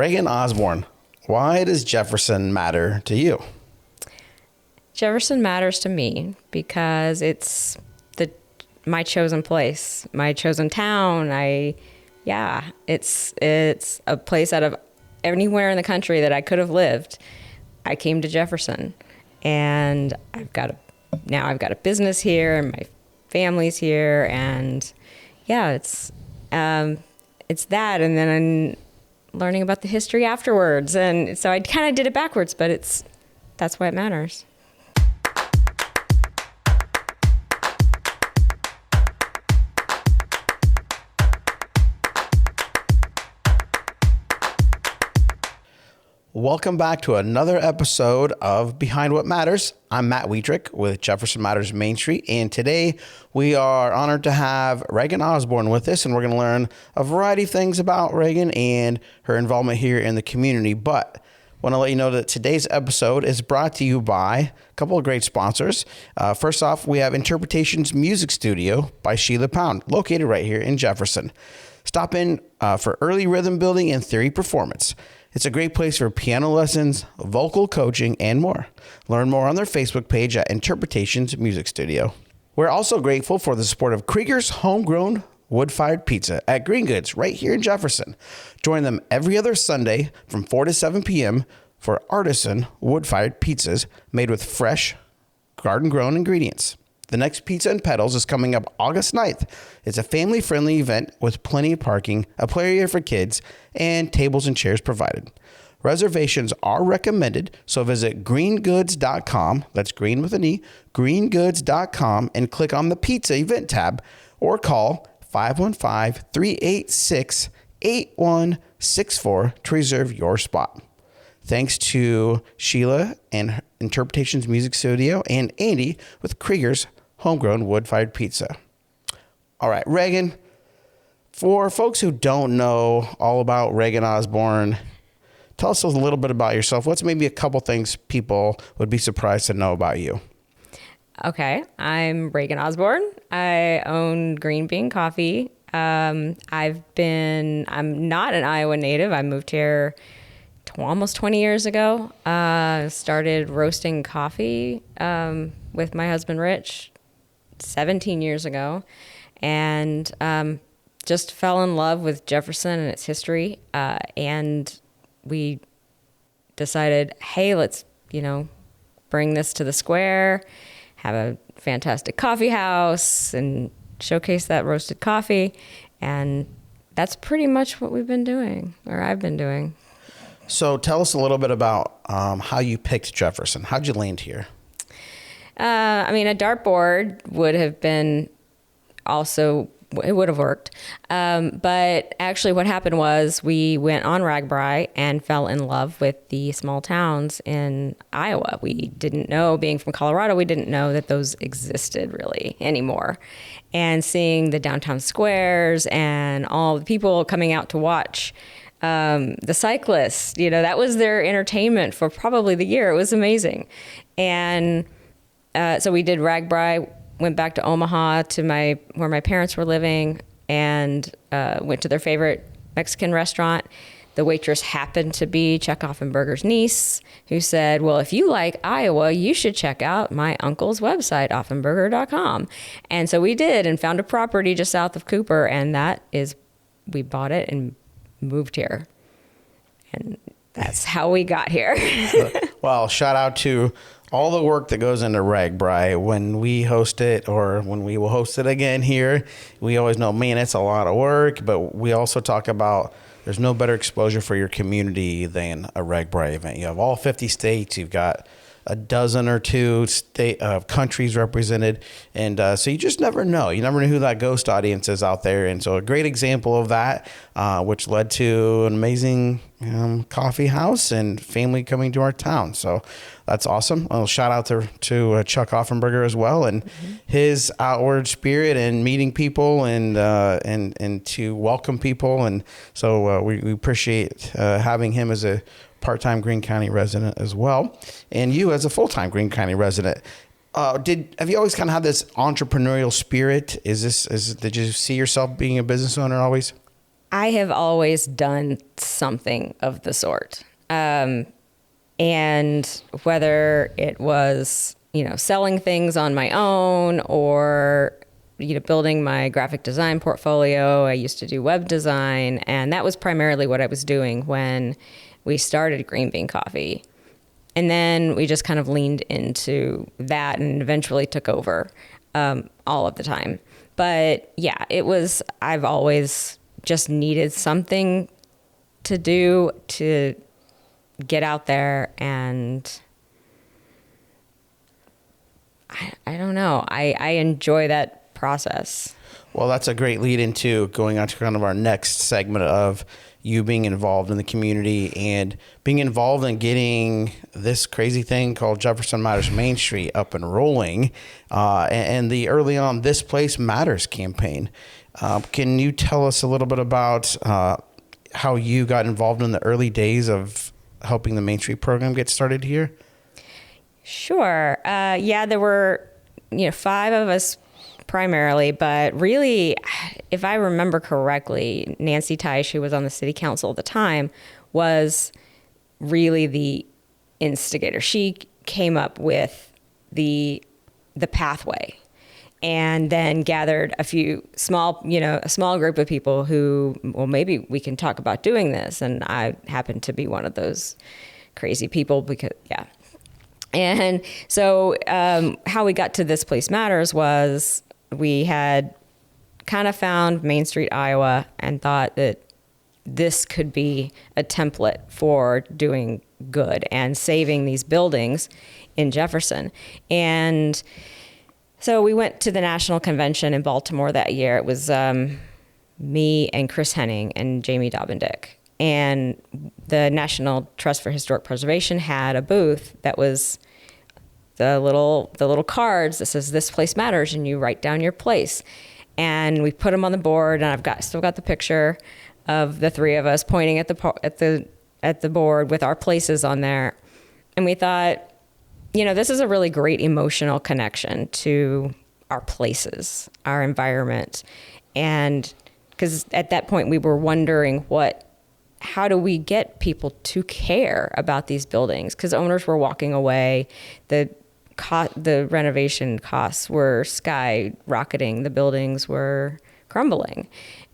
Reagan Osborne, why does Jefferson matter to you? Jefferson matters to me because it's my chosen place, my chosen town. It's a place out of anywhere in the country that I could have lived. I came to Jefferson, and I've got a business here, and my family's here, and it's that, and then I'm learning about the history afterwards, and so I kind of did it backwards, but that's why it matters. Welcome back to another episode of Behind What Matters. I'm Matt Wietrich with Jefferson Matters Main Street, and today we are honored to have Reagan Osborne with us, and we're going to learn a variety of things about Reagan and her involvement here in the community. But I want to let you know that today's episode is brought to you by a couple of great sponsors. First off, we have Interpretations Music Studio by Sheila Pound, located right here in Jefferson. Stop in for early rhythm building and theory performance. It's a great place for piano lessons, vocal coaching, and more. Learn more on their Facebook page at Interpretations Music Studio. We're also grateful for the support of Krieger's Homegrown Wood-Fired Pizza at Green Goods right here in Jefferson. Join them every other Sunday from 4 to 7 p.m. for artisan wood-fired pizzas made with fresh, garden-grown ingredients. The next Pizza and Pedals is coming up August 9th. It's a family-friendly event with plenty of parking, a play area for kids, and tables and chairs provided. Reservations are recommended, so visit greengoods.com, that's green with an E, greengoods.com, and click on the Pizza Event tab, or call 515-386-8164 to reserve your spot. Thanks to Sheila and Interpretations Music Studio and Andy with Krieger's Homegrown Wood-Fired Pizza. All right, Reagan, for folks who don't know all about Reagan Osborne, tell us a little bit about yourself. What's maybe a couple things people would be surprised to know about you? Okay, I'm Reagan Osborne. I own Greene Bean Coffee. I'm not an Iowa native. I moved here almost 20 years ago. Started roasting coffee with my husband Rich 17 years ago, and just fell in love with Jefferson and its history, and we decided, hey, let's bring this to the square, have a fantastic coffee house, and showcase that roasted coffee. And that's pretty much what we've been doing, or I've been doing. So tell us a little bit about how you picked Jefferson. How'd you land here? A dartboard would have been it would have worked. But actually what happened was we went on RAGBRAI and fell in love with the small towns in Iowa. We didn't know, being from Colorado, we didn't know that those existed really anymore. And seeing the downtown squares and all the people coming out to watch the cyclists, that was their entertainment for probably the year. It was amazing. And so we did RAGBRAI, went back to Omaha where my parents were living, and went to their favorite Mexican restaurant. The waitress happened to be Chuck Offenberger's niece, who said, well, if you like Iowa, you should check out my uncle's website, offenberger.com. And so we did, and found a property just south of Cooper, and we bought it and moved here. And that's how we got here. Well, shout out to all the work that goes into RAGBRAI. When we host it, or when we will host it again here, we always know, man, it's a lot of work, but we also talk about there's no better exposure for your community than a RAGBRAI event. You have all 50 states, you've got a dozen or two countries represented, and so you just never know. You never know who that ghost audience is out there, and so a great example of that, which led to an amazing coffee house and family coming to our town. So that's awesome. Well, shout out to Chuck Offenberger as well, and his outward spirit and meeting people and to welcome people, and so we appreciate having him as a part-time Greene County resident as well, and you as a full-time Greene County resident. Have you always kind of had this entrepreneurial spirit? Did you see yourself being a business owner always? I have always done something of the sort. And whether it was, selling things on my own or, building my graphic design portfolio. I used to do web design, and that was primarily what I was doing when we started Greene Bean Coffee. And then we just kind of leaned into that and eventually took over all of the time. But yeah, I've always just needed something to do to get out there, and I don't know. I enjoy that process. Well, that's a great lead into going on to kind of our next segment of you being involved in the community and being involved in getting this crazy thing called Jefferson Matters Main Street up and rolling, and the early on This Place Matters campaign. Can you tell us a little bit about how you got involved in the early days of helping the Main Street program get started here? Sure. Yeah, there were, 5 of us primarily, but really, if I remember correctly, Nancy Teich, who was on the city council at the time, was really the instigator. She came up with the pathway, and then gathered a small group of people who, well, maybe we can talk about doing this. And I happened to be one of those crazy people because, yeah. And so how we got to This Place Matters was we had kind of found Main Street, Iowa, and thought that this could be a template for doing good and saving these buildings in Jefferson. And so we went to the national convention in Baltimore that year. It was me and Chris Henning and Jamie Dobbin-Dick. And the National Trust for Historic Preservation had a booth that was the little cards that says "This Place Matters," and you write down your place. And we put them on the board, and I've still got the picture of the 3 of us pointing at the board with our places on there. And we thought, this is a really great emotional connection to our places, our environment. And because at that point we were wondering how do we get people to care about these buildings? Because owners were walking away. The renovation costs were skyrocketing. The buildings were crumbling.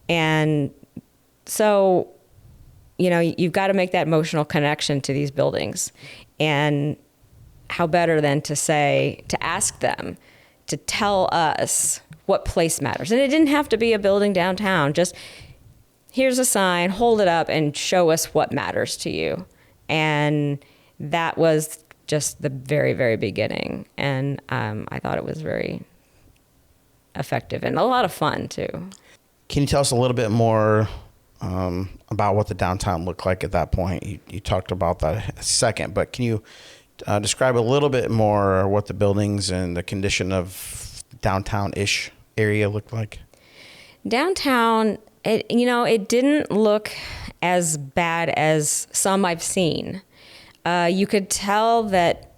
And so, you've got to make that emotional connection to these buildings. And how better than to ask them to tell us what place matters. And it didn't have to be a building downtown. Just here's a sign, hold it up and show us what matters to you. And that was just the very, very beginning. And I thought it was very effective and a lot of fun too. Can you tell us a little bit more about what the downtown looked like at that point? You talked about that a second, but can you describe a little bit more what the buildings and the condition of downtown-ish area looked like? Downtown, it didn't look as bad as some I've seen. You could tell that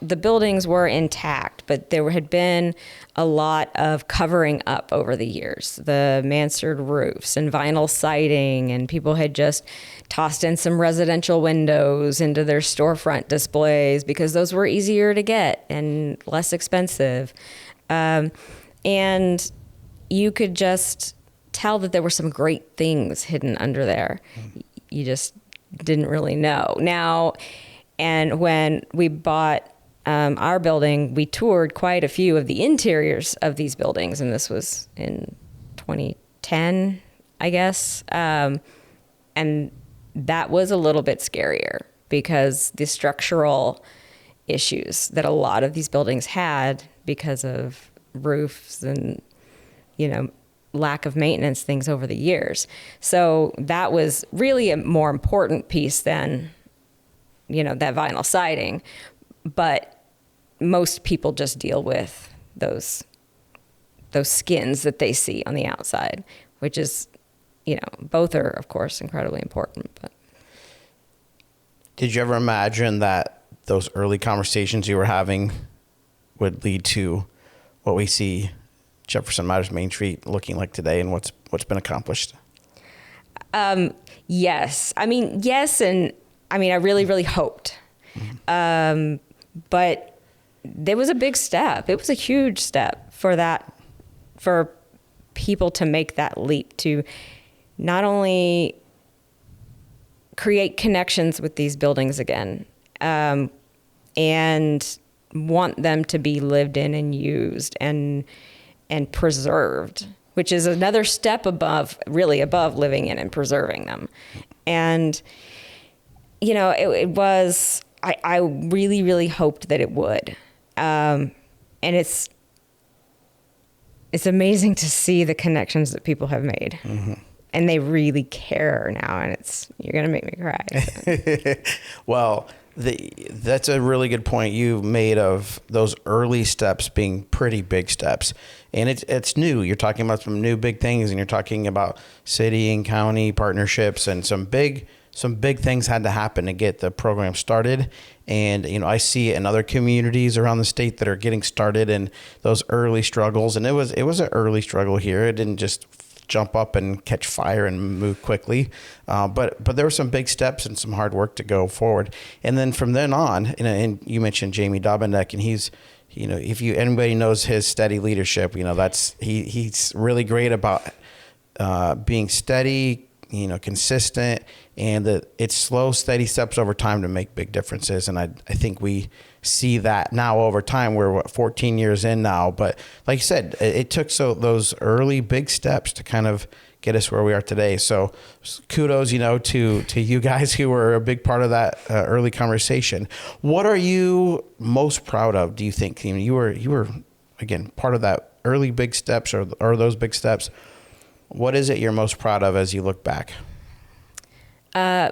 the buildings were intact, but there had been a lot of covering up over the years. The mansard roofs and vinyl siding, and people had just tossed in some residential windows into their storefront displays because those were easier to get and less expensive. And you could just tell that there were some great things hidden under there. You just didn't really know. Now, and when we bought our building, we toured quite a few of the interiors of these buildings, and this was in 2010, I guess. And that was a little bit scarier because the structural issues that a lot of these buildings had because of roofs and, lack of maintenance things over the years. So that was really a more important piece than, that vinyl siding. But most people just deal with those skins that they see on the outside, which is, both are, of course, incredibly important. But did you ever imagine that those early conversations you were having would lead to what we see Jefferson Matters Main Street looking like today and what's been accomplished? Yes. I mean, yes. And I mean, I really, really hoped. But there was a big step. It was a huge step for people to make that leap, to not only create connections with these buildings again, and want them to be lived in and used and preserved, which is another step really above living in and preserving them. And, you know, it was, I really, really hoped that it would. And it's amazing to see the connections that people have made. Mm-hmm. And they really care now, and you're going to make me cry. So. Well, that's a really good point you made of those early steps being pretty big steps. And it's new. You're talking about some new big things, and you're talking about city and county partnerships, and some big things had to happen to get the program started. And, you know, I see it in other communities around the state that are getting started in those early struggles. And it was an early struggle here. It didn't just jump up and catch fire and move quickly. But there were some big steps and some hard work to go forward. And then from then on, and you mentioned Jamie Dobenek, and he's, you know, if anybody knows his steady leadership, you know, he's really great about being steady, you know, consistent, and that it's slow, steady steps over time to make big differences. And I think we see that now over time. We're 14 years in now, but like you said, it took those early big steps to kind of get us where we are today. So kudos, you know, to you guys who were a big part of that early conversation. What are you most proud of, do you think? I mean, you were again part of that early big steps or those big steps. What is it you're most proud of as you look back?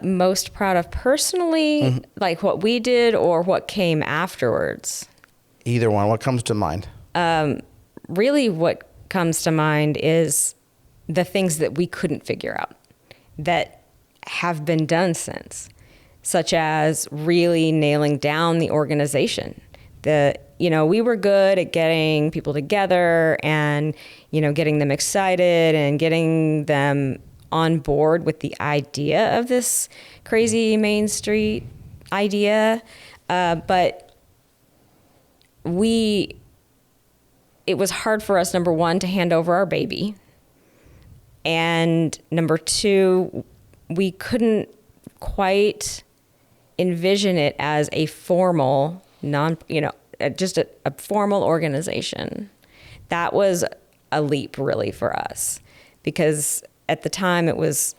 Most proud of personally, mm-hmm. like what we did or what came afterwards? Either one. What comes to mind? Really what comes to mind is the things that we couldn't figure out that have been done since, such as really nailing down the organization. You know, we were good at getting people together and, you know, getting them excited and getting them on board with the idea of this crazy Main Street idea. But it was hard for us, number one, to hand over our baby. And number two, we couldn't quite envision it as a formal, just a formal organization. That was a leap really for us, because at the time it was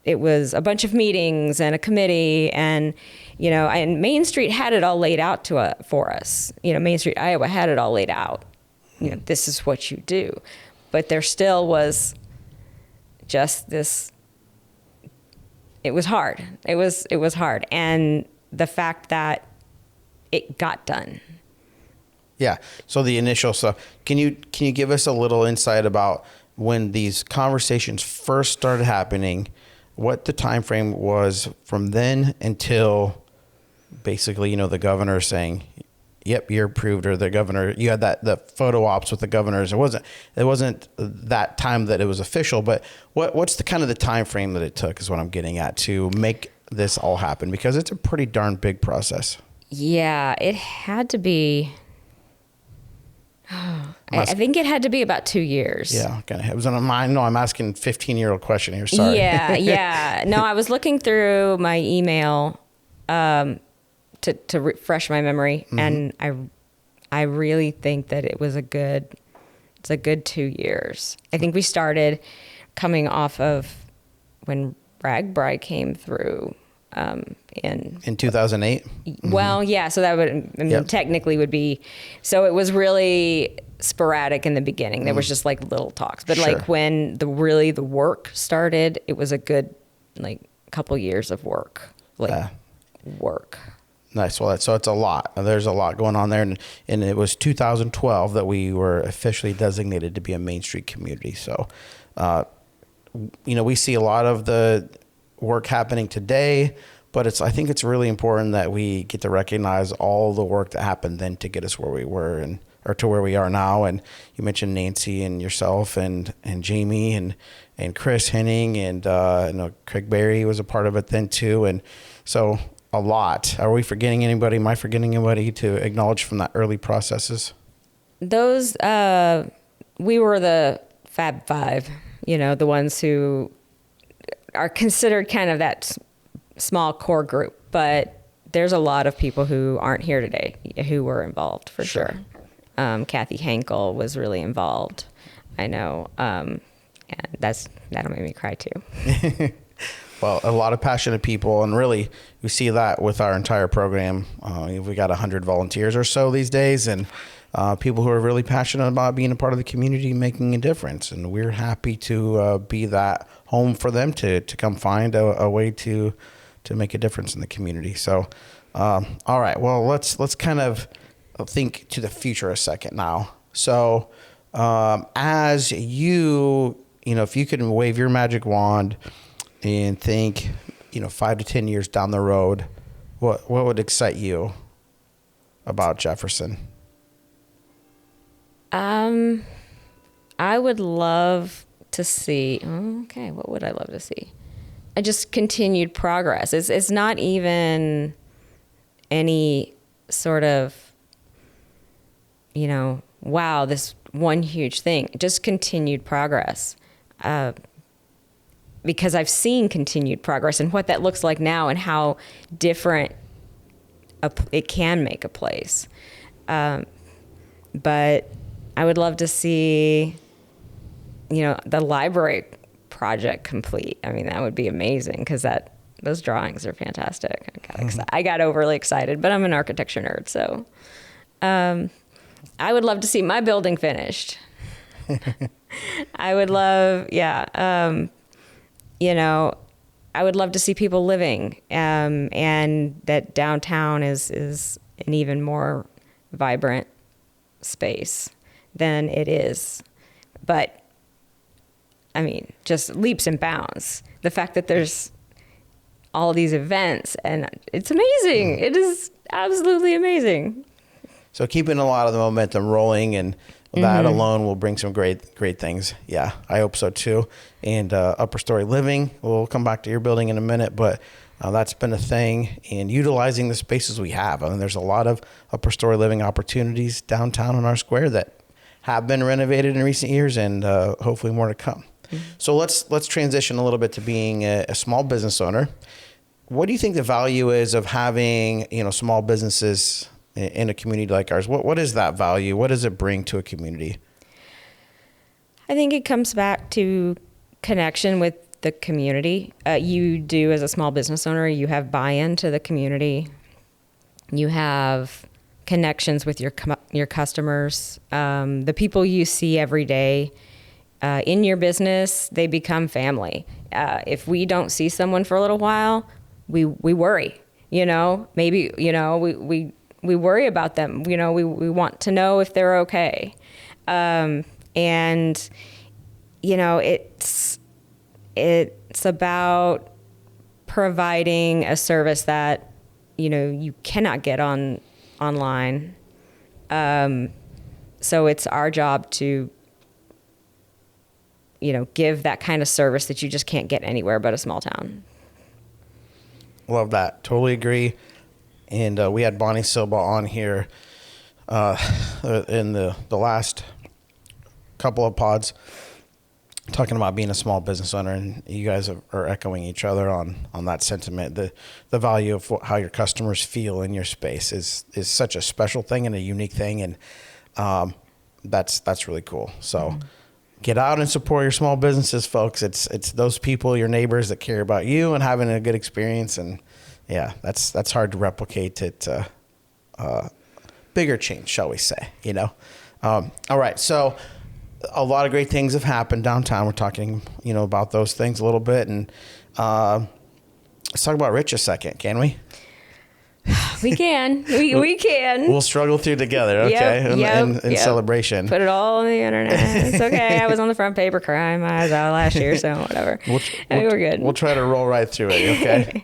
a bunch of meetings and a committee, and, you know, and Main Street had it all laid out for us. You know, Main Street, Iowa had it all laid out. You know, this is what you do. But there still was just this, it was hard. It was hard. And the fact that it got done. Yeah. So the initial stuff, can you give us a little insight about when these conversations first started happening, what the time frame was from then until basically, you know, the governor saying, yep, you're approved, or the governor, you had the photo ops with the governors. It wasn't that time that it was official, but what's the kind of the time frame that it took is what I'm getting at to make this all happen, because it's a pretty darn big process. Yeah, it had to be. I think it had to be about 2 years. Yeah, okay. It was on my mind. No, I'm asking 15-year-old question here. Sorry. Yeah. No, I was looking through my email to refresh my memory, mm-hmm. and I really think that it's a good 2 years. I think we started coming off of when RAGBRAI came through. In 2008. Well, yeah. So that would, technically would be. So it was really sporadic in the beginning. There was just like little talks, but like when the work started, it was a good couple years of work. Work. Nice. Well, so it's a lot. There's a lot going on there, and it was 2012 that we were officially designated to be a Main Street community. So, we see a lot of the work happening today, but I think it's really important that we get to recognize all the work that happened then to get us where we were. And or to where we are now. And you mentioned Nancy and yourself and Jamie and Chris Henning and Craig Berry was a part of it then too. And so a lot. Are we forgetting anybody? Am I forgetting anybody to acknowledge from that early processes? Those, we were the Fab Five, the ones who are considered kind of that small core group, but there's a lot of people who aren't here today who were involved for sure. Kathy Hankel was really involved. I know. And that'll make me cry too. Well, a lot of passionate people, and really we see that with our entire program. We got 100 volunteers or so these days, and people who are really passionate about being a part of the community, making a difference. And we're happy to be that home for them to come find a way to make a difference in the community. So, all right, well, let's kind of think to the future a second now. So, as if you could wave your magic wand and think, 5 to 10 years down the road, what would excite you about Jefferson? I would love to see, what would I love to see? Just continued progress. It's not even any sort of, wow, this one huge thing. Just continued progress. Because I've seen continued progress and what that looks like now and how different it can make a place. But I would love to see, the library project complete. I mean, that would be amazing because those drawings are fantastic. I got overly excited, but I'm an architecture nerd, so I would love to see my building finished. I would love, I would love to see people living, and that downtown is an even more vibrant space than it is. But I mean, just leaps and bounds. The fact that there's all these events, and it's amazing. It is absolutely amazing. So keeping a lot of the momentum rolling, and that alone will bring some great things. Yeah, I hope so too. And upper story living, we'll come back to your building in a minute, but that's been a thing. And utilizing the spaces we have. I mean, there's a lot of upper story living opportunities downtown in our square that have been renovated in recent years, and hopefully more to come. So let's transition a little bit to being a small business owner. What do you think the value is of having small businesses in a community like ours? What is that value? What does it bring to a community? I think it comes back to connection with the community. You do, as a small business owner, you have buy-in to the community. You have connections with your customers. The people you see every day in your business, they become family. If we don't see someone for a little while, we worry. Maybe we worry about them. We want to know if they're okay. And it's about providing a service that you cannot get online. So it's our job to give that kind of service that you just can't get anywhere but a small town. Love that. Totally agree. And we had Bonnie Silva on here in the last couple of pods talking about being a small business owner, and you guys are echoing each other on that sentiment. The value of how your customers feel in your space is such a special thing and a unique thing, and that's really cool. So get out and support your small businesses, folks. It's those people, your neighbors, that care about you and having a good experience. And yeah, that's hard to replicate at bigger change, shall we say, all right. So a lot of great things have happened downtown. We're talking, about those things a little bit. And let's talk about Rich a second, can we? We can. We can. We'll struggle through together, okay? In celebration. Put it all on the internet. It's okay. I was on the front paper crying my eyes out last year, so whatever. We're good. We'll try to roll right through it, okay?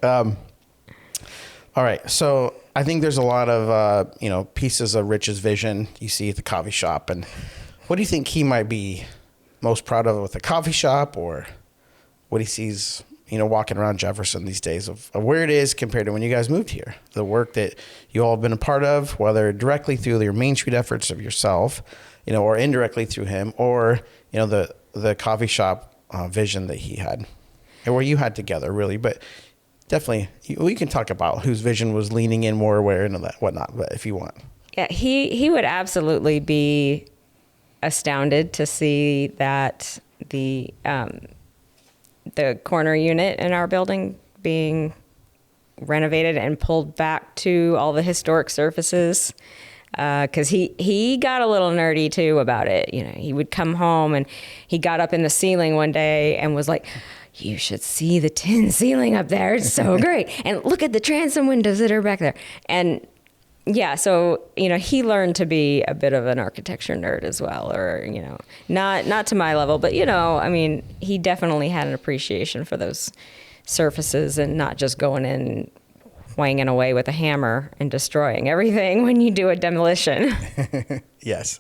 All right. So I think there's a lot of, pieces of Rich's vision you see at the coffee shop. And what do you think he might be most proud of with the coffee shop, or what he sees, walking around Jefferson these days of where it is compared to when you guys moved here? The work that you all have been a part of, whether directly through your Main Street efforts of yourself, or indirectly through him, or, the coffee shop vision that he had, and where you had together, really. But definitely, we can talk about whose vision was leaning in more, where, and that whatnot. But if you want, Yeah, he would absolutely be astounded to see that the corner unit in our building being renovated and pulled back to all the historic surfaces. Because he got a little nerdy too about it. He would come home and he got up in the ceiling one day and was like, "You should see the tin ceiling up there. It's so great. And look at the transom windows that are back there." And yeah, so, he learned to be a bit of an architecture nerd as well, or, not to my level, but, he definitely had an appreciation for those surfaces and not just going in whanging away with a hammer and destroying everything when you do a demolition. Yes.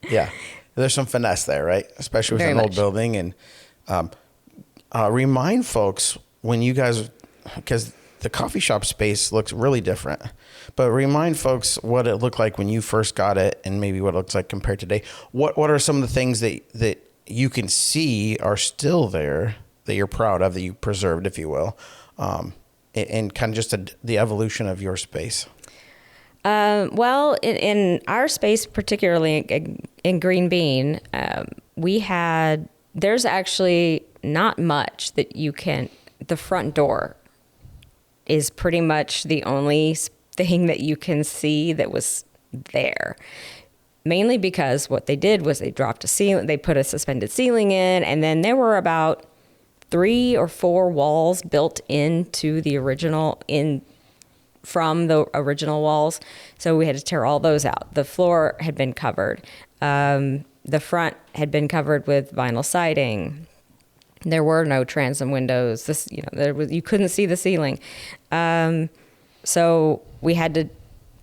Yeah. There's some finesse there, right? Especially with Very an old much. building. And remind folks when you guys, because the coffee shop space looks really different, but remind folks what it looked like when you first got it and maybe what it looks like compared to today. What are some of the things that you can see are still there that you're proud of, that you preserved, if you will? And kind of just the evolution of your space. Well, in our space, particularly in Greene Bean, there's actually not much that you can, the front door is pretty much the only thing that you can see that was there. Mainly because what they did was they dropped a ceiling, they put a suspended ceiling in, and then there were about 3 or 4 walls built into the original from the original walls. So we had to tear all those out. The floor had been covered. The front had been covered with vinyl siding. There were no transom windows. You couldn't see the ceiling. So we had to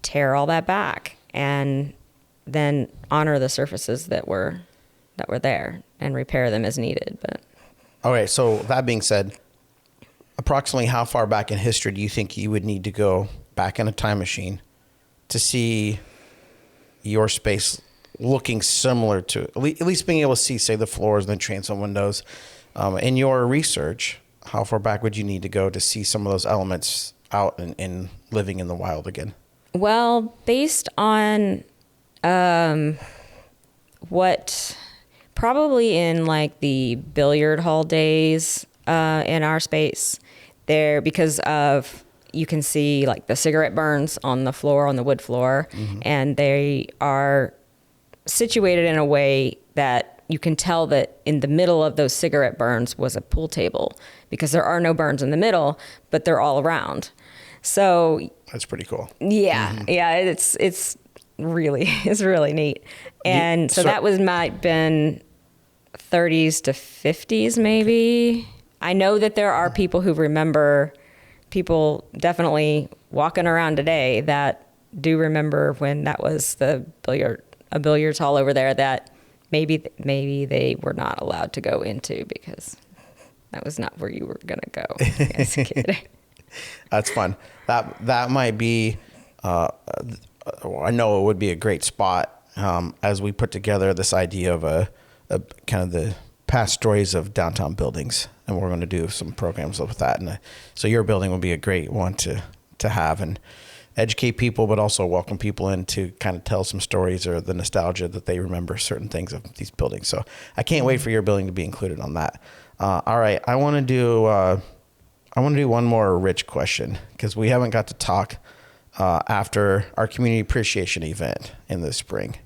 tear all that back and then honor the surfaces that were there and repair them as needed. But All right. So that being said, approximately how far back in history do you think you would need to go back in a time machine to see your space looking similar to, at least being able to see, say, the floors and the transom windows? In your research, how far back would you need to go to see some of those elements out and living in the wild again? Well, based on what probably in like the billiard hall days in our space there, because of, you can see like the cigarette burns on the floor, on the wood floor, and they are situated in a way that you can tell that in the middle of those cigarette burns was a pool table, because there are no burns in the middle, but they're all around. So That's pretty cool. yeah, it's really neat. And so that might been 30s to 50s maybe. I know that there are people who remember, people definitely walking around today that do remember when that was a billiards hall over there that maybe they were not allowed to go into because that was not where you were going to go as a kid. That's fun. That might be, I know it would be a great spot as we put together this idea of a kind of the past stories of downtown buildings, and we're going to do some programs with that. And so your building would be a great one to have and educate people, but also welcome people in to kind of tell some stories or the nostalgia that they remember certain things of these buildings. So I can't wait for your building to be included on that. All right, I want to do one more Rich question, because we haven't got to talk after our community appreciation event in the spring.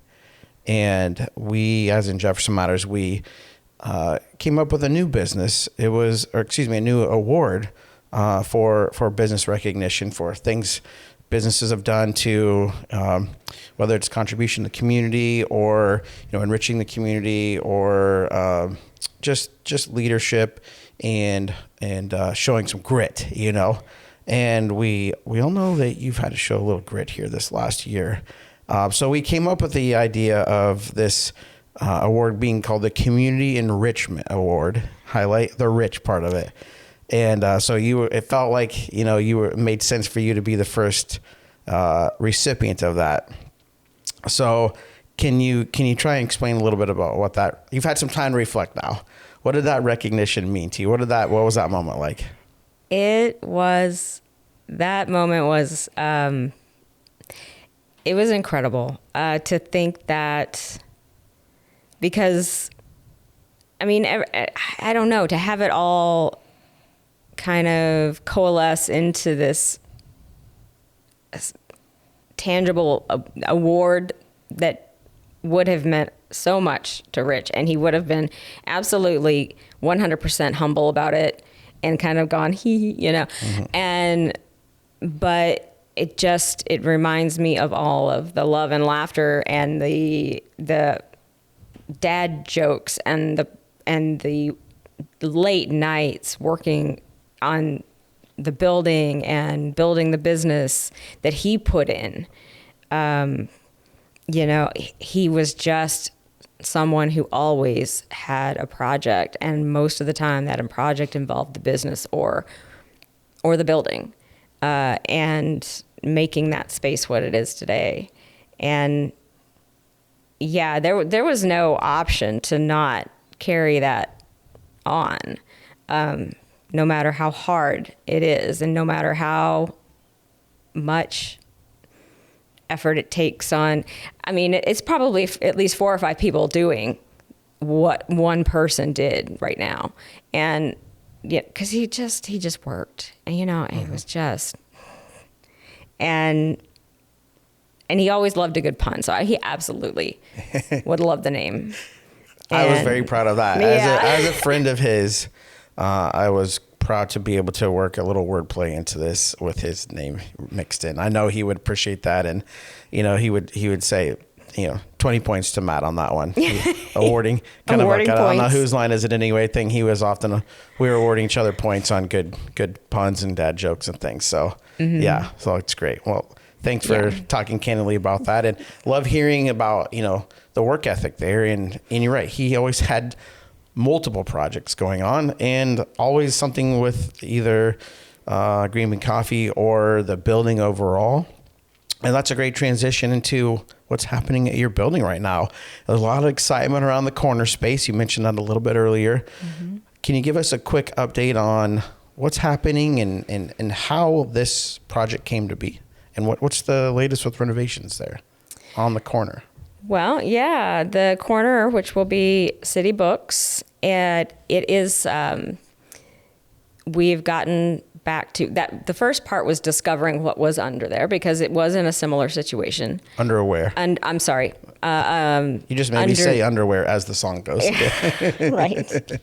And we, as in Jefferson Matters, we came up with a new a new award for business recognition for things businesses have done to, whether it's contribution to the community or, enriching the community or just leadership and showing some grit, And we all know that you've had to show a little grit here this last year. So we came up with the idea of this award being called the Community Enrichment Award, highlight the rich part of it. And so it felt like, it made sense for you to be the first recipient of that. So can you try and explain a little bit about what that, you've had some time to reflect now. What did that recognition mean to you? What was that moment like? That moment was, it was incredible to think that, because, I don't know, to have it all kind of coalesce into this tangible award that would have meant so much to Rich, and he would have been absolutely 100% humble about it and kind of gone, mm-hmm. But it reminds me of all of the love and laughter and the dad jokes and the late nights working on the building and building the business that he put in. He was just someone who always had a project, and most of the time that project involved the business or the building, and making that space what it is today. And yeah, there was no option to not carry that on, no matter how hard it is and no matter how much effort it takes on. It's probably at least 4 or 5 people doing what one person did right now. And yeah, because he just worked, and mm-hmm. It was just, and he always loved a good pun, so he absolutely would love the name. I was very proud of that. Yeah. As a friend of his, I was proud to be able to work a little wordplay into this with his name mixed in. I know he would appreciate that, and he would say, 20 points to Matt on that one. Awarding kind awarding of like, I don't know whose line is it anyway thing. He was often, we were awarding each other points on good puns and dad jokes and things. So mm-hmm. Yeah, so it's great. Well, thanks for talking candidly about that, and love hearing about, the work ethic there. And you're right. He always had multiple projects going on, and always something with either Greene Bean Coffee or the building overall. And that's a great transition into what's happening at your building right now. There's a lot of excitement around the corner space. You mentioned that a little bit earlier. Mm-hmm. Can you give us a quick update on what's happening and how this project came to be? And what's the latest with renovations there on the corner? Well, yeah, the corner, which will be City Books, and it is, we've gotten back to that. The first part was discovering what was under there, because it was in a similar situation. Underwear. And I'm sorry. You just made me say underwear as the song goes. Right.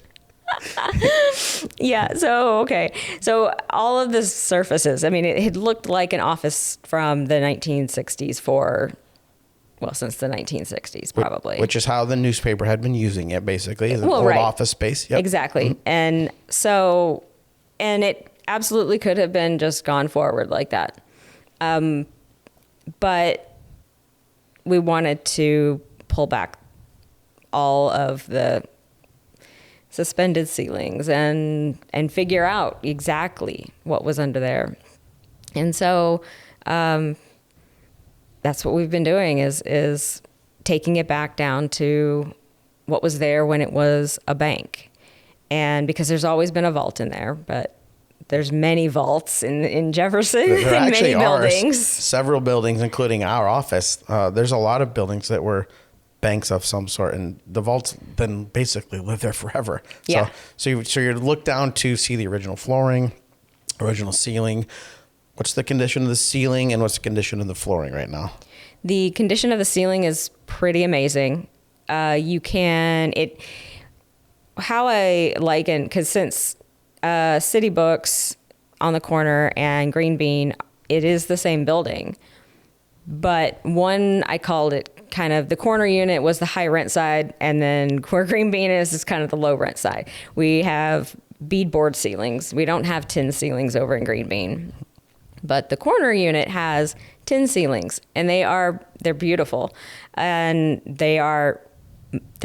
Yeah. So, okay. So all of the surfaces, it had looked like an office from the 1960s since the 1960s, probably. Which is how the newspaper had been using it, basically, as an old office space. Yep. Exactly. Mm-hmm. And it absolutely could have been just gone forward like that. But we wanted to pull back all of the suspended ceilings and figure out exactly what was under there. And so, that's what we've been doing is taking it back down to what was there when it was a bank. And because there's always been a vault in there, but there's many vaults in Jefferson, there in many buildings. Several buildings, including our office. There's a lot of buildings that were banks of some sort, and the vaults then basically live there forever. Yeah. So you look down to see the original flooring, original ceiling. What's the condition of the ceiling, and what's the condition of the flooring right now? The condition of the ceiling is pretty amazing. How I liken, because since City Books on the corner and Greene Bean, it is the same building. But one, I called it kind of, the corner unit was the high rent side, and then where Greene Bean is kind of the low rent side. We have beadboard ceilings. We don't have tin ceilings over in Greene Bean. But the corner unit has tin ceilings, and they're beautiful, and the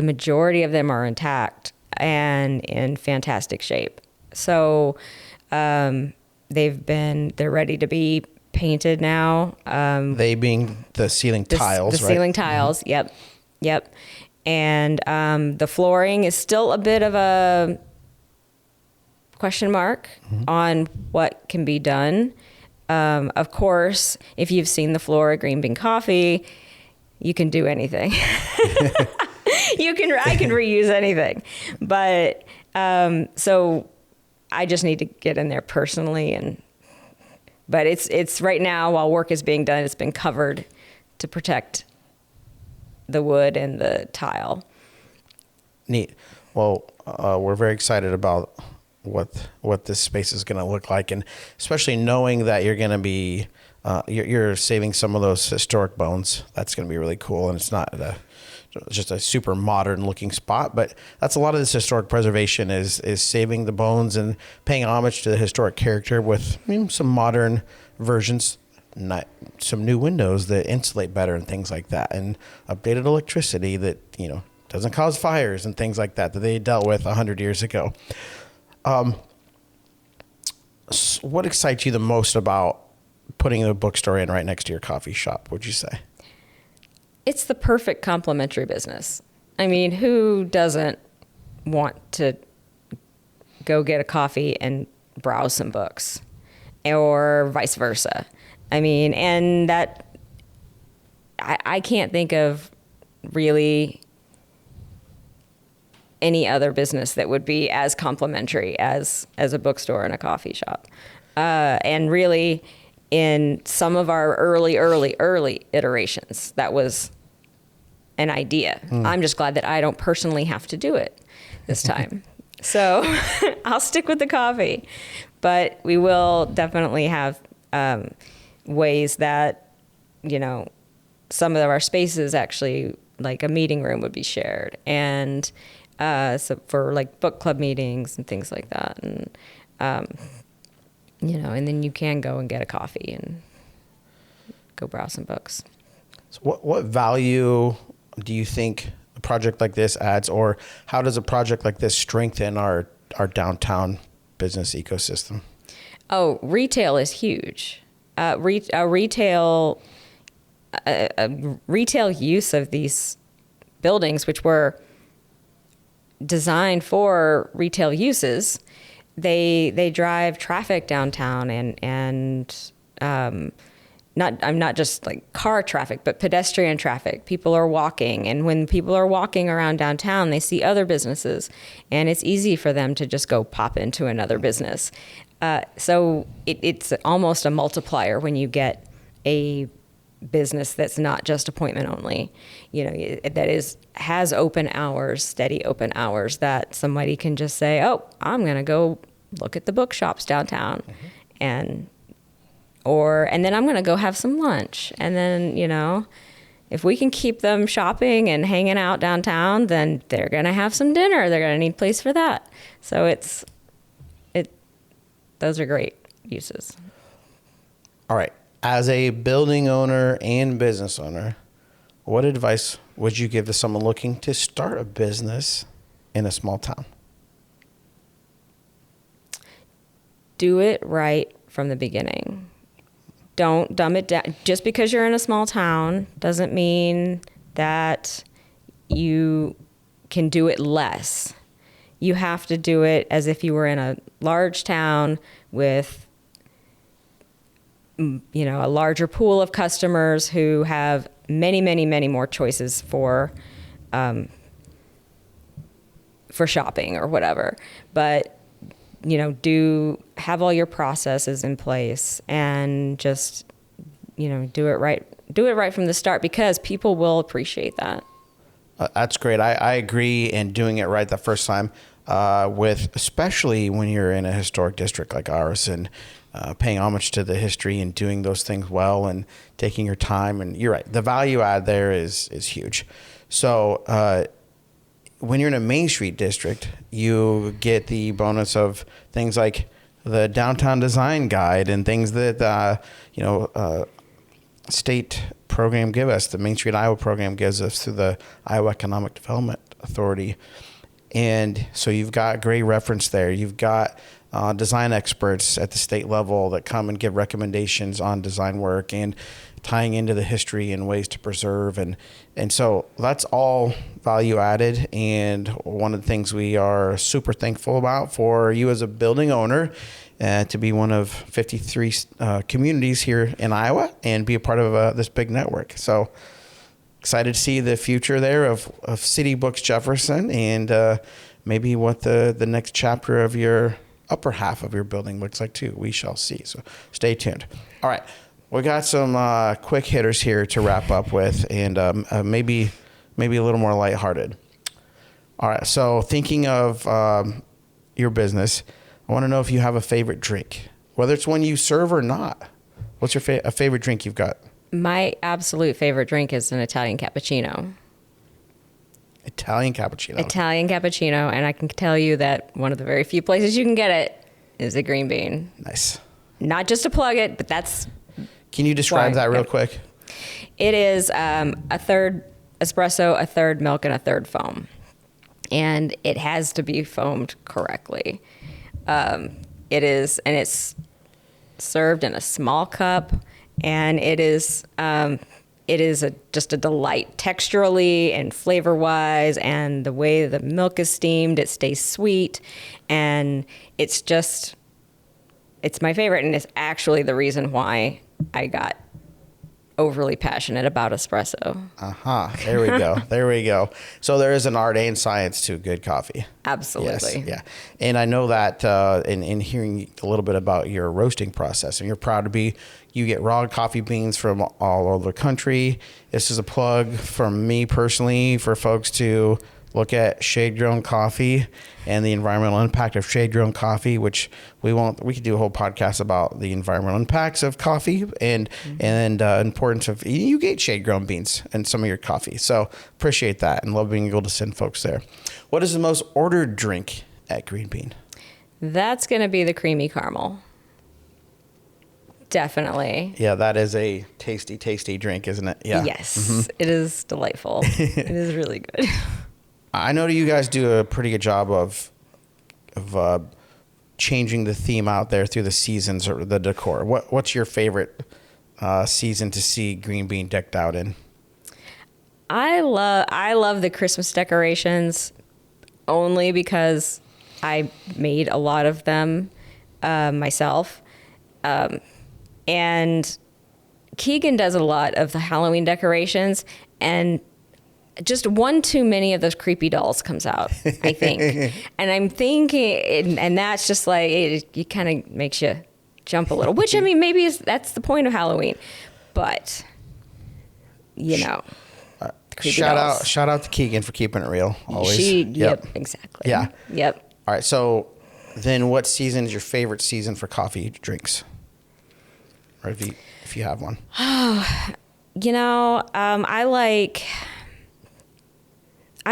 majority of them are intact and in fantastic shape. So they're ready to be painted now. They being the ceiling tiles, the right? ceiling tiles. Mm-hmm. Yep. And the flooring is still a bit of a question mark on what can be done. Of course, if you've seen the floor at Greene Bean Coffee, you can do anything. I can reuse anything. But so I just need to get in there personally, but it's right now, while work is being done, it's been covered to protect the wood and the tile. Neat. Well, we're very excited about what this space is going to look like, and especially knowing that you're going to be you're saving some of those historic bones. That's going to be really cool, and it's not just a super modern looking spot, but that's a lot of this historic preservation is saving the bones and paying homage to the historic character with some modern versions, not some new windows that insulate better and things like that, and updated electricity that doesn't cause fires and things like that they dealt with 100 years ago. What excites you the most about putting a bookstore in right next to your coffee shop, would you say? It's the perfect complementary business. I mean, who doesn't want to go get a coffee and browse some books, or vice versa? I mean, and that I can't think of really any other business that would be as complementary as a bookstore and a coffee shop. And really, in some of our early iterations, that was an idea. I'm just glad that I don't personally have to do it this time. So I'll stick with the coffee, but we will definitely have ways that, some of our spaces actually, like a meeting room, would be shared. And so for like book club meetings and things like that. And, and then you can go and get a coffee and go browse some books. So what value do you think a project like this adds, or how does a project like this strengthen our downtown business ecosystem? Oh, retail is huge. Retail use of these buildings, which were designed for retail uses, they drive traffic downtown, and not just like car traffic, but pedestrian traffic. People are walking, and when people are walking around downtown, they see other businesses, and it's easy for them to just go pop into another business. So it's almost a multiplier when you get a business that's not just appointment only, that has open hours, steady open hours, that somebody can just say, oh, I'm going to go look at the bookshops downtown, and then I'm going to go have some lunch. And then, if we can keep them shopping and hanging out downtown, then they're going to have some dinner. They're going to need a place for that. So those are great uses. All right. As a building owner and business owner, what advice would you give to someone looking to start a business in a small town? Do it right from the beginning. Don't dumb it down. Just because you're in a small town doesn't mean that you can do it less. You have to do it as if you were in a large town with a larger pool of customers who have many, many, many more choices for shopping or whatever. But, do have all your processes in place, and just, do it right. Do it right from the start, because people will appreciate that. That's great. I agree in doing it right the first time, especially when you're in a historic district like ours, and paying homage to the history and doing those things well and taking your time. And you're right, the value add there is huge. So when you're in a Main Street district, you get the bonus of things like the downtown design guide and things that state program give us. The Main Street Iowa program gives us through the Iowa Economic Development Authority. And so you've got great reference there. You've got design experts at the state level that come and give recommendations on design work and tying into the history and ways to preserve. And so that's all value added. And one of the things we are super thankful about for you as a building owner to be one of 53 communities here in Iowa and be a part of this big network. So excited to see the future there of City Books Jefferson and maybe what the next chapter of your upper half of your building looks like too. We shall see. So stay tuned. All right. We got some quick hitters here to wrap up with and maybe a little more lighthearted. All right. So thinking of your business, I want to know if you have a favorite drink, whether it's one you serve or not. What's your favorite drink you've got? My absolute favorite drink is an Italian cappuccino. Italian cappuccino. Italian cappuccino, and I can tell you that one of the very few places you can get it is at Greene Bean. Nice. Not just to plug it, but that's... Can you describe that real quick? It is a third espresso, a third milk, and a third foam. And it has to be foamed correctly. It is, and it's served in a small cup, and it is just a delight texturally and flavor-wise, and the way the milk is steamed, it stays sweet, and it's my favorite, and it's actually the reason why I got overly passionate about espresso. There we go. There we go. So there is an art and science to good coffee. Absolutely. Yes, yeah. And I know that in hearing a little bit about your roasting process, and you're proud to be, you get raw coffee beans from all over the country. This is a plug from me personally for folks to look at shade-grown coffee and the environmental impact of shade-grown coffee, which we could do a whole podcast about the environmental impacts of coffee and importance of, you get shade-grown beans in some of your coffee. So appreciate that and love being able to send folks there. What is the most ordered drink at Greene Bean? That's going to be the creamy caramel. Definitely. Yeah, that is a tasty, tasty drink, isn't it? Yeah. Yes, It is delightful. It is really good. I know you guys do a pretty good job of changing the theme out there through the seasons or the decor. What's your favorite season to see Greene Bean decked out in? I love the Christmas decorations only because I made a lot of them myself. And Keegan does a lot of the Halloween decorations, and just one too many of those creepy dolls comes out, I think. And I'm thinking, and that's just like, it kind of makes you jump a little, which, I mean, maybe that's the point of Halloween. But, shout out to Keegan for keeping it real, always. Yep, exactly. Yeah. Yep. All right, so then what season is your favorite season for coffee drinks? Or if you have one. I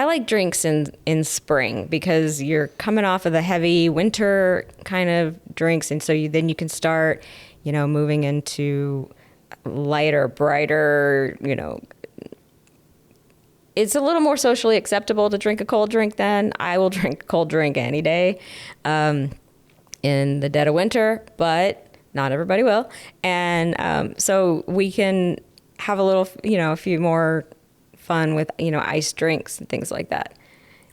like drinks in spring because you're coming off of the heavy winter kind of drinks, and so then you can start, moving into lighter, brighter, it's a little more socially acceptable to drink a cold drink then. I will drink a cold drink any day in the dead of winter, but not everybody will. And so we can have a little, a few more fun with, iced drinks and things like that.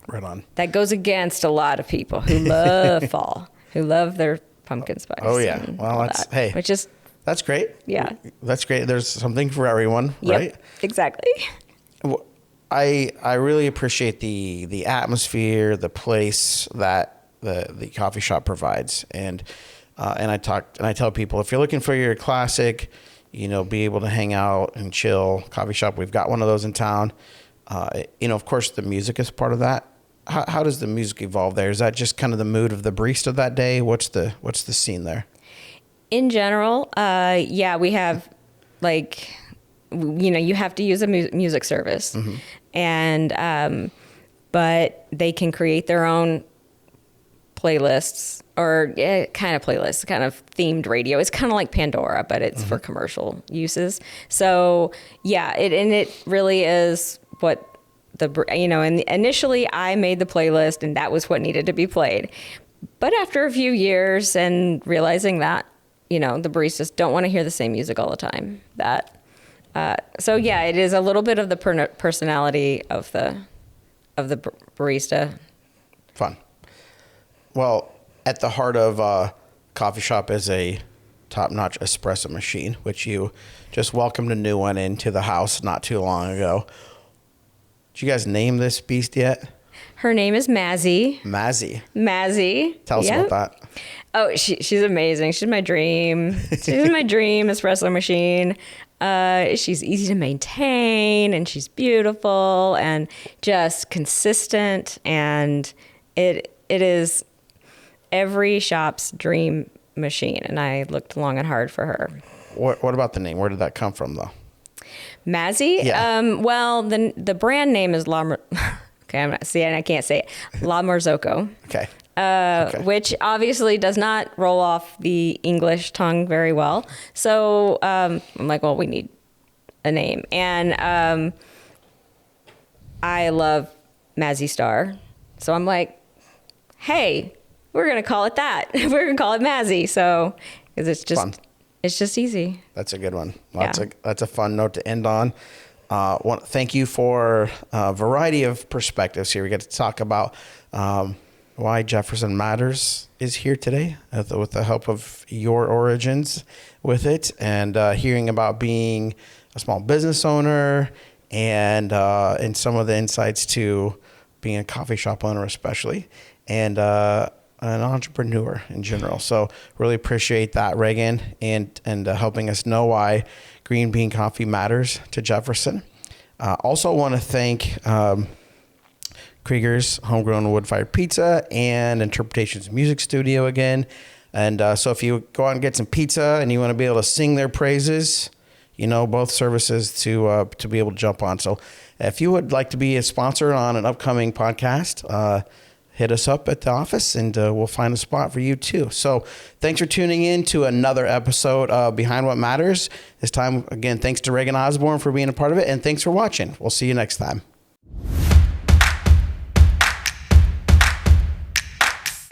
Right on. That goes against a lot of people who love fall, who love their pumpkin spice. Oh, yeah. Well, that's great. Yeah. That's great. There's something for everyone, right? Yep, exactly. I really appreciate the atmosphere, the place that the coffee shop provides. And I tell people, if you're looking for your classic, be able to hang out and chill coffee shop, we've got one of those in town. Of course, the music is part of that. How does the music evolve there? Is that just kind of the mood of the barista that day? What's the scene there? In general, we have you have to use a music service, and but they can create their own playlists or kind of playlists, kind of themed radio. It's kind of like Pandora, but it's for commercial uses. So yeah, it really is what and initially I made the playlist and that was what needed to be played. But after a few years and realizing that, the baristas don't want to hear the same music all the time, so yeah, it is a little bit of the personality of the barista. Fun. Well, at the heart of coffee shop is a top-notch espresso machine, which you just welcomed a new one into the house not too long ago. Did you guys name this beast yet? Her name is Mazzy. Mazzy. Tell us about that. Oh, she's amazing. She's my dream. She's my dream espresso machine. She's easy to maintain, and she's beautiful and just consistent. And it is every shop's dream machine. And I looked long and hard for her. What about the name? Where did that come from, though? Mazzy? Yeah. Well, the brand name is okay, I can't say it. La Marzocco. Okay. Which obviously does not roll off the English tongue very well. So I'm like, well, we need a name. And I love Mazzy Star. So I'm like, hey, we're going to call it that. We're going to call it Mazzy. So, because it's just... Fun. It's just easy. That's a good one. That's a fun note to end on. Thank you for a variety of perspectives here. We get to talk about why Jefferson Matters is here today with the help of your origins with it, and hearing about being a small business owner and some of the insights to being a coffee shop owner especially, and an entrepreneur in general. So really appreciate that, Reagan, and helping us know why Greene Bean Coffee matters to Jefferson. Also want to thank Krieger's Homegrown Wood-Fired Pizza and Interpretations Music Studio again. And so if you go out and get some pizza and you want to be able to sing their praises, both services to be able to jump on. So if you would like to be a sponsor on an upcoming podcast, hit us up at the office and we'll find a spot for you too. So thanks for tuning in to another episode of Behind What Matters. This time, again, thanks to Reagan Osborne for being a part of it, and thanks for watching. We'll see you next time.